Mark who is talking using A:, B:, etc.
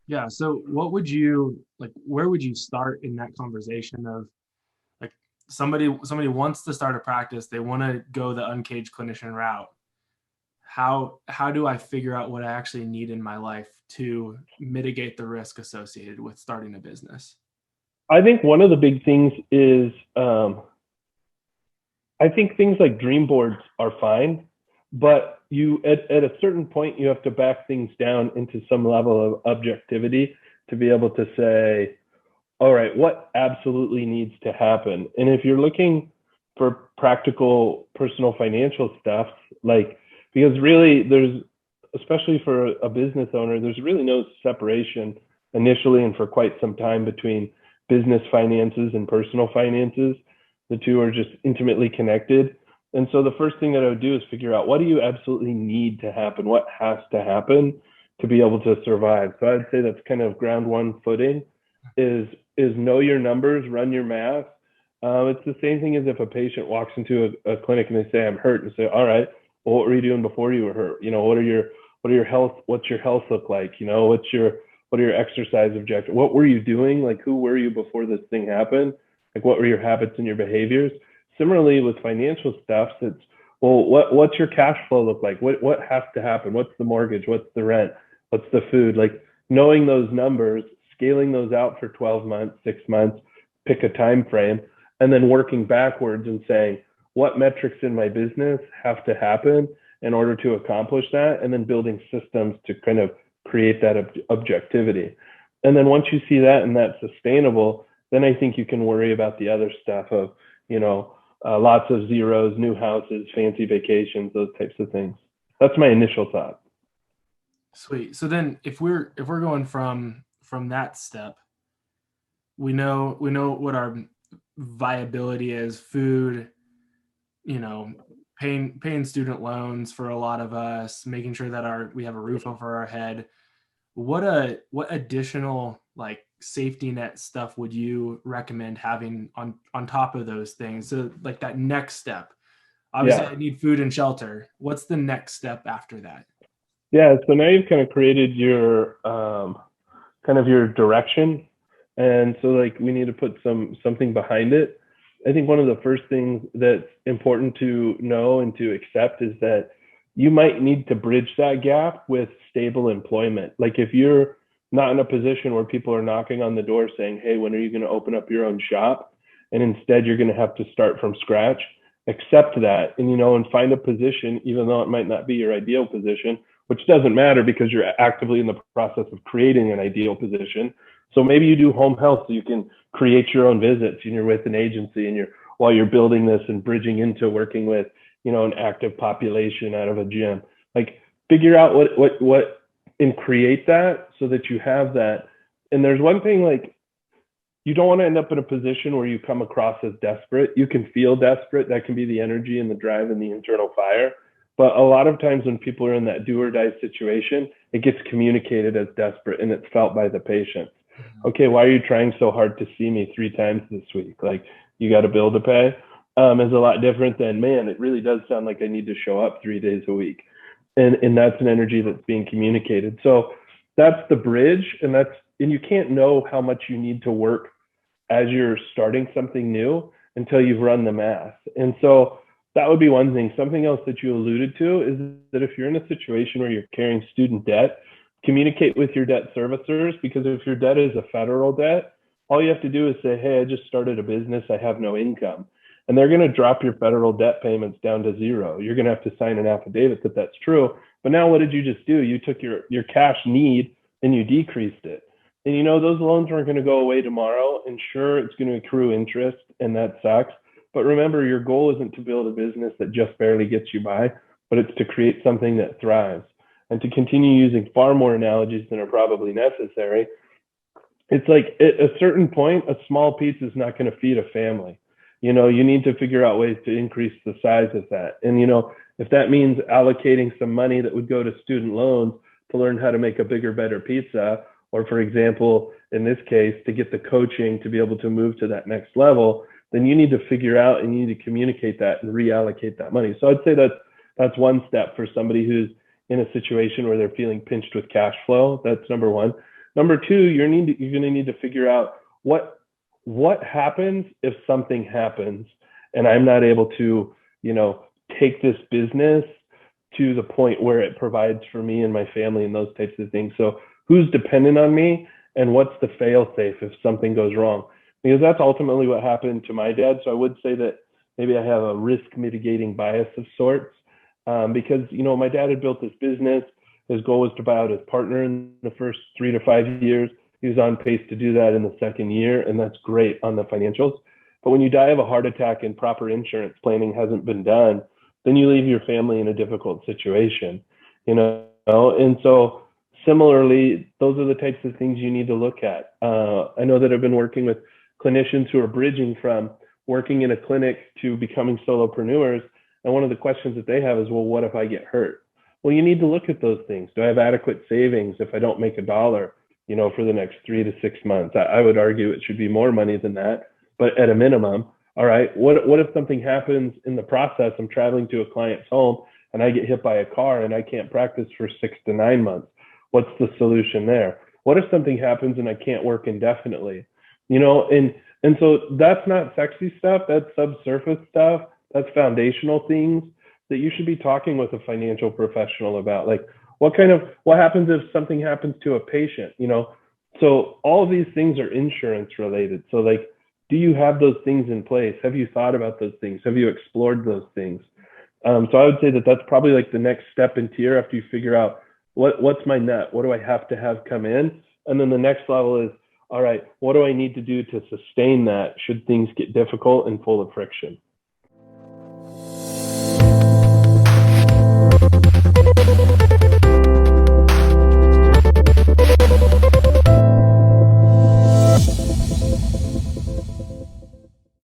A: Yeah. So what would you like, where would you start in that conversation of like somebody wants to start a practice, they want to go the uncaged clinician route. How do I figure out what I actually need in my life to mitigate the risk associated with starting a business?
B: I think one of the big things is I think things like dream boards are fine, but you at a certain point you have to back things down into some level of objectivity to be able to say, all right, what absolutely needs to happen? And if you're looking for practical personal financial stuff, like because really there's especially for a business owner, there's really no separation initially and for quite some time between business finances and personal finances. The two are just intimately connected. And so the first thing that I would do is figure out what do you absolutely need to happen? What has to happen to be able to survive? So I'd say that's kind of ground one footing is is know your numbers, run your math. It's the same thing as if a patient walks into a clinic and they say, I'm hurt, and say, all right, well, what were you doing before you were hurt? What's your health look like? What are your exercise objectives? What were you doing? Like, who were you before this thing happened? Like, what were your habits and your behaviors? Similarly, with financial stuff, it's, well, what's your cash flow look like? What has to happen? What's the mortgage? What's the rent? What's the food? Like, knowing those numbers, scaling those out for 12 months, 6 months, pick a time frame, and then working backwards and saying, what metrics in my business have to happen in order to accomplish that, and then building systems to kind of create that objectivity. And then once you see that and that's sustainable, then I think you can worry about the other stuff of, lots of zeros, new houses, fancy vacations, those types of things. That's my initial thought.
A: Sweet. So then if we're going from that step, we know what our viability is, food, you know, paying student loans for a lot of us, making sure that our we have a roof over our head. What additional like safety net stuff would you recommend having on top of those things? So like that next step. Obviously,
B: Yeah.
A: I need food and shelter. What's the next step after that?
B: Yeah. So now you've kind of created your kind of your direction. And so like we need to put something behind it. I think one of the first things that's important to know and to accept is that you might need to bridge that gap with stable employment. Like if you're not in a position where people are knocking on the door saying, hey, when are you going to open up your own shop? And instead you're going to have to start from scratch, accept that and find a position, even though it might not be your ideal position, which doesn't matter because you're actively in the process of creating an ideal position. So maybe you do home health so you can create your own visits and you're with an agency and you're while you're building this and bridging into working with, an active population out of a gym. Like figure out what and create that so that you have that. And there's one thing like you don't want to end up in a position where you come across as desperate. You can feel desperate. That can be the energy and the drive and the internal fire. But a lot of times when people are in that do or die situation, it gets communicated as desperate and it's felt by the patient. Okay, why are you trying so hard to see me 3 times this week? Like you got a bill to pay. Is a lot different than, man, it really does sound like I need to show up 3 days a week. And that's an energy that's being communicated. So that's the bridge. And you can't know how much you need to work as you're starting something new until you've run the math. And so that would be one thing. Something else that you alluded to is that if you're in a situation where you're carrying student debt, communicate with your debt servicers, because if your debt is a federal debt, all you have to do is say, hey, I just started a business, I have no income. And they're going to drop your federal debt payments down to zero. You're going to have to sign an affidavit that that's true. But now what did you just do? You took your cash need and you decreased it. And those loans aren't going to go away tomorrow. And sure, it's going to accrue interest and that sucks. But remember, your goal isn't to build a business that just barely gets you by, but it's to create something that thrives. And to continue using far more analogies than are probably necessary, it's like at a certain point, a small pizza is not going to feed a family. You need to figure out ways to increase the size of that. And, if that means allocating some money that would go to student loans to learn how to make a bigger, better pizza, or for example, in this case, to get the coaching to be able to move to that next level, then you need to figure out and you need to communicate that and reallocate that money. So I'd say that's one step for somebody who's in a situation where they're feeling pinched with cash flow. That's number one. Number two, you're going to need to figure out what happens if something happens and I'm not able to, take this business to the point where it provides for me and my family and those types of things. So who's dependent on me and what's the fail safe if something goes wrong? Because that's ultimately what happened to my dad. So I would say that maybe I have a risk mitigating bias of sorts, because, my dad had built this business. His goal was to buy out his partner in the first 3 to 5 years. He was on pace to do that in the second year, and that's great on the financials. But when you die of a heart attack and proper insurance planning hasn't been done, then you leave your family in a difficult situation, And so similarly, those are the types of things you need to look at. I know that I've been working with clinicians who are bridging from working in a clinic to becoming solopreneurs. And one of the questions that they have is, well, what if I get hurt? Well, you need to look at those things. Do I have adequate savings if I don't make a dollar, for the next 3 to 6 months? I would argue it should be more money than that, but at a minimum, all right, what if something happens in the process? I'm traveling to a client's home and I get hit by a car and I can't practice for 6 to 9 months. What's the solution there? What if something happens and I can't work indefinitely? And so that's not sexy stuff. That's subsurface stuff. That's foundational things that you should be talking with a financial professional about. Like, what happens if something happens to a patient? So all of these things are insurance related. So like, do you have those things in place? Have you thought about those things? Have you explored those things? So I would say that that's probably like the next step in tier after you figure out what's my net? What do I have to have come in? And then the next level is, all right, what do I need to do to sustain that should things get difficult and full of friction?